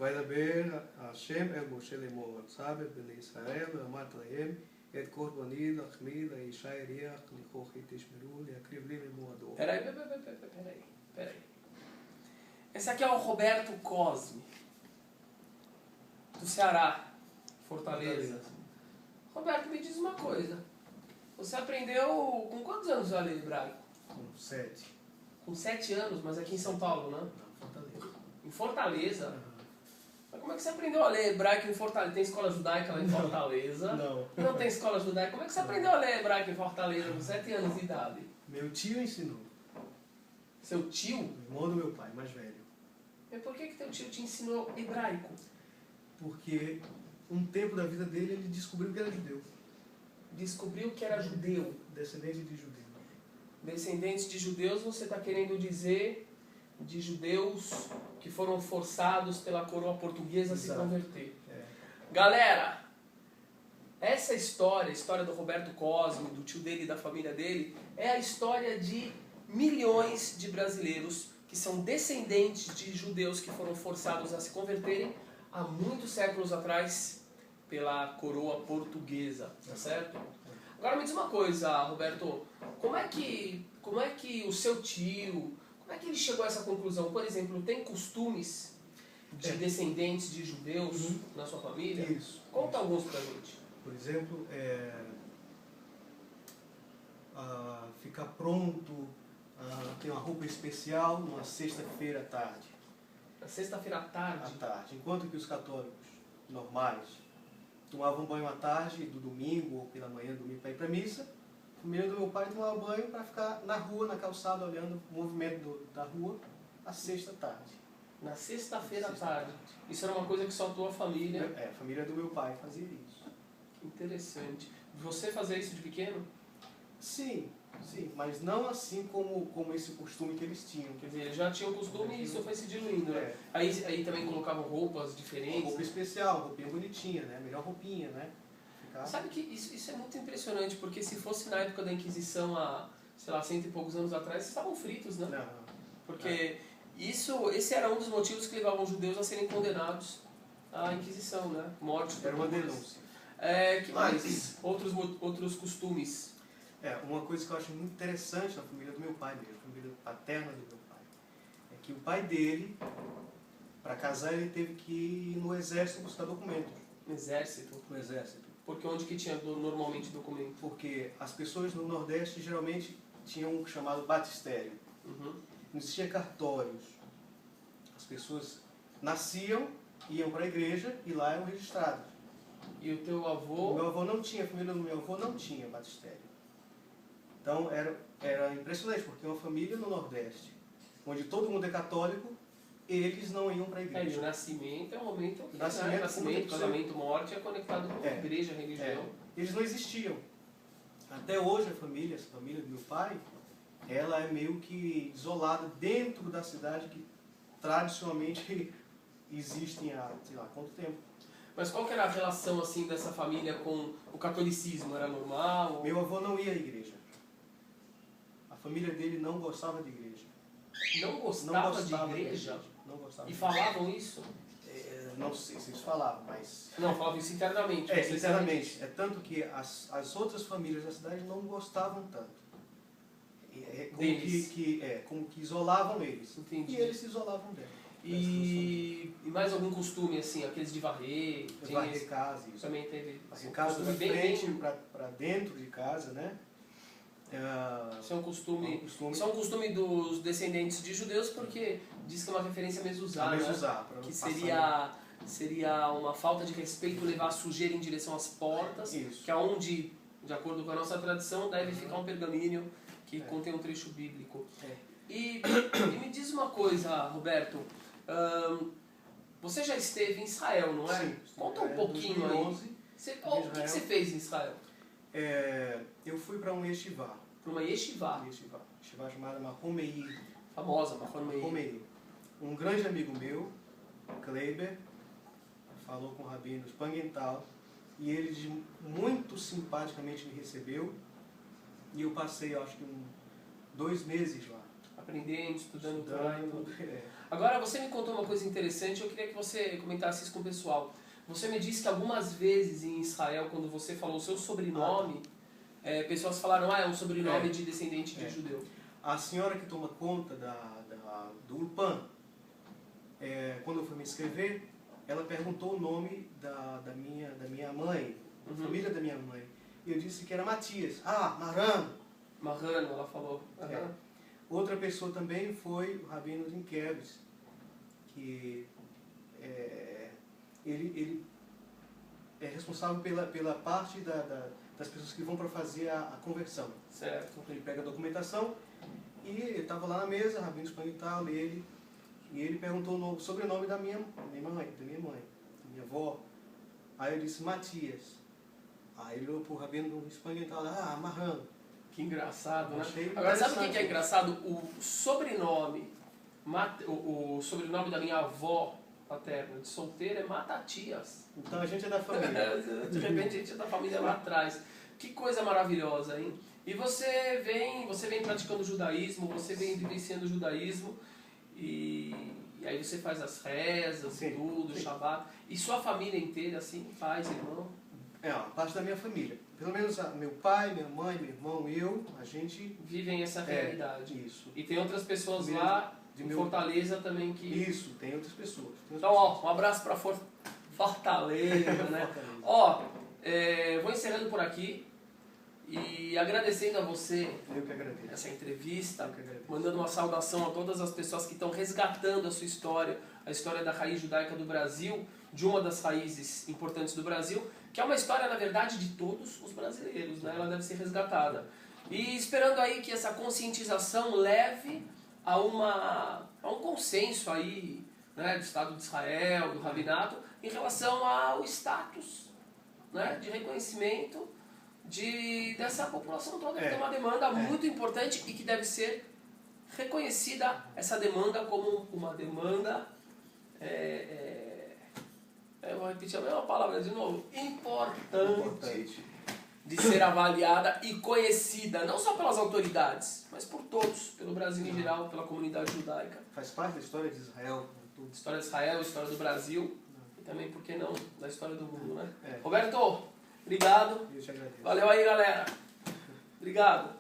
וידבר השם אל משה לאמור, צו את בני ישראל ואמרת להם את קורבני לחמי לאישה יריח לכוחי תשמרו להקריב לי ממועדו. Peraí. Esse aqui é o Roberto Cosme, do Ceará, Fortaleza. Roberto, me diz uma coisa. Você aprendeu com quantos anos a ler hebraico? Com 7. Com 7 anos, mas aqui em São Paulo, né? Não, Fortaleza. Em Fortaleza? Mas como é que você aprendeu a ler hebraico em Fortaleza? Tem escola judaica lá em Fortaleza? Não. Não tem escola judaica? Como é que você aprendeu a ler hebraico em Fortaleza com 7 anos de idade? Meu tio ensinou. Seu tio? O irmão do meu pai, mais velho. Mas por que teu tio te ensinou hebraico? Porque um tempo da vida dele ele descobriu que era judeu. Descobriu que era judeu. Descendente de judeu. Descendentes de judeus, você está querendo dizer de judeus que foram forçados pela coroa portuguesa a se converter. Galera, essa história, a história do Roberto Cosme, do tio dele e da família dele, é a história de milhões de brasileiros que são descendentes de judeus que foram forçados a se converterem há muitos séculos atrás pela coroa portuguesa, tá certo? Agora me diz uma coisa, Roberto, como é que o seu tio, como é que ele chegou a essa conclusão? Por exemplo, tem costumes de descendentes de judeus na sua família? Isso. Conta alguns pra gente. Por exemplo, ficar pronto, ter uma roupa especial numa sexta-feira à tarde. Na sexta-feira à tarde? À tarde. Enquanto que os católicos normais tomavam banho à tarde, do domingo ou pela manhã do domingo para ir para a missa, a família do meu pai tomava banho para ficar na rua, na calçada, olhando o movimento da rua, à sexta à tarde. Na sexta-feira à tarde. Isso era uma coisa que só a tua família... A família do meu pai fazia isso. Interessante. Você fazia isso de pequeno? Sim, mas não assim como esse costume que eles tinham. Quer dizer, eles já tinham costume e isso foi se diluindo, né? Aí também colocavam roupas diferentes. Roupa especial, roupinha bonitinha, né? Melhor roupinha, né? Sabe que isso é muito impressionante, porque se fosse na época da Inquisição, há, sei lá, 100 e poucos anos atrás, eles estavam fritos, né? Não. Porque esse era um dos motivos que levavam os judeus a serem condenados à Inquisição, né? Morte. Era uma denúncia. Que mais? Outros costumes? Uma coisa que eu acho muito interessante na família do meu pai mesmo, a família paterna do meu pai, é que o pai dele, para casar, ele teve que ir no exército buscar documentos. No exército? No exército. Porque onde que tinha normalmente documento? Porque as pessoas no Nordeste geralmente tinham um chamado batistério. Não existia cartórios. As pessoas nasciam, iam para a igreja e lá eram registradas. E o teu avô? O meu avô não tinha, a família do meu avô não tinha batistério. Então era impressionante, porque uma família no Nordeste, onde todo mundo é católico, eles não iam para a igreja. O nascimento é um momento que nascimento, casamento, morte é conectado com a igreja, a religião. Eles não existiam. Até hoje essa família do meu pai, ela é meio que isolada dentro da cidade que tradicionalmente existem há, sei lá, quanto tempo. Mas qual que era a relação assim dessa família com o catolicismo? Era normal? Meu avô não ia à igreja. A família dele não gostava de igreja. Não gostava de igreja? Não gostava. E falavam isso? Não sei se eles falavam, mas... Não, falavam isso internamente. Internamente. É tanto que as outras famílias da cidade não gostavam tanto. Como que isolavam eles. Entendi. E eles se isolavam dentro. E mais algum costume, assim, aqueles de varrer? Varrer casa, isso. Também teve... Varrer casa da frente para dentro de casa, né? Isso é um costume dos descendentes de judeus, porque diz que é uma referência a Mezuzá, né? Que seria uma falta de respeito levar a sujeira em direção às portas, que é onde, de acordo com a nossa tradição, deve ficar um pergaminho que contém um trecho bíblico. E me diz uma coisa, Roberto, você já esteve em Israel, não é? Sim. Conta um pouquinho 2011, aí. O que você fez em Israel? Eu fui para um yeshivá. Para uma yeshivá? Yeshivá chamada Mahomei. Famosa, Mahomei. Um grande amigo meu, Kleiber, falou com o rabino Spangenthal e ele muito simpaticamente me recebeu e eu passei, acho que 2 meses lá. Aprendendo, estudando. Agora, você me contou uma coisa interessante, eu queria que você comentasse isso com o pessoal. Você me disse que algumas vezes em Israel, quando você falou o seu sobrenome, pessoas falaram, é um sobrenome de descendente de judeu. A senhora que toma conta do Ulpan, quando eu fui me inscrever, ela perguntou o nome da minha mãe, da família da minha mãe. E eu disse que era Matias. Ah, Marano. Marano, ela falou. Outra pessoa também foi o Rabino Zinkiewicz, que ele é responsável pela parte das pessoas que vão para fazer a conversão. Certo. Então ele pega a documentação e ele estava lá na mesa, Rabino Spanital, e ele perguntou o sobrenome da minha mãe, da minha avó. Aí eu disse Matias. Aí ele olhou para o Rabino Spanital, Marrano. Que engraçado, né? Achei Agora, sabe o que é engraçado? O sobrenome da minha avó paterna de solteira é Matatias. Então a gente é da família. De repente a gente é da família lá atrás. Que coisa maravilhosa, hein? E você vem praticando o judaísmo, você vem vivenciando o judaísmo, e aí você faz as rezas, tudo, o Shabbat. E sua família inteira, assim, pais, irmão? A parte da minha família. Pelo menos meu pai, minha mãe, meu irmão, eu, a gente... Vivem essa realidade. Isso. E tem outras pessoas lá em Fortaleza também que... Isso, tem outras pessoas. Então, ó, um abraço para Fortaleza, né? Ó, vou encerrando por aqui e agradecendo a você essa entrevista, mandando uma saudação a todas as pessoas que estão resgatando a sua história, a história da raiz judaica do Brasil, de uma das raízes importantes do Brasil, que é uma história, na verdade, de todos os brasileiros, né? Ela deve ser resgatada. E esperando aí que essa conscientização leve a um consenso aí, né, do Estado de Israel, do Rabinato, em relação ao status, né, de reconhecimento dessa população toda, que tem uma demanda muito importante e que deve ser reconhecida, essa demanda, como uma demanda, eu vou repetir a mesma palavra de novo, importante de ser avaliada e conhecida, não só pelas autoridades, mas por todos, pelo Brasil em geral, pela comunidade judaica. Faz parte da história de Israel. História de Israel, história do Brasil e também, por que não, da história do mundo, né? Roberto, obrigado. Eu te agradeço. Valeu aí, galera. Obrigado.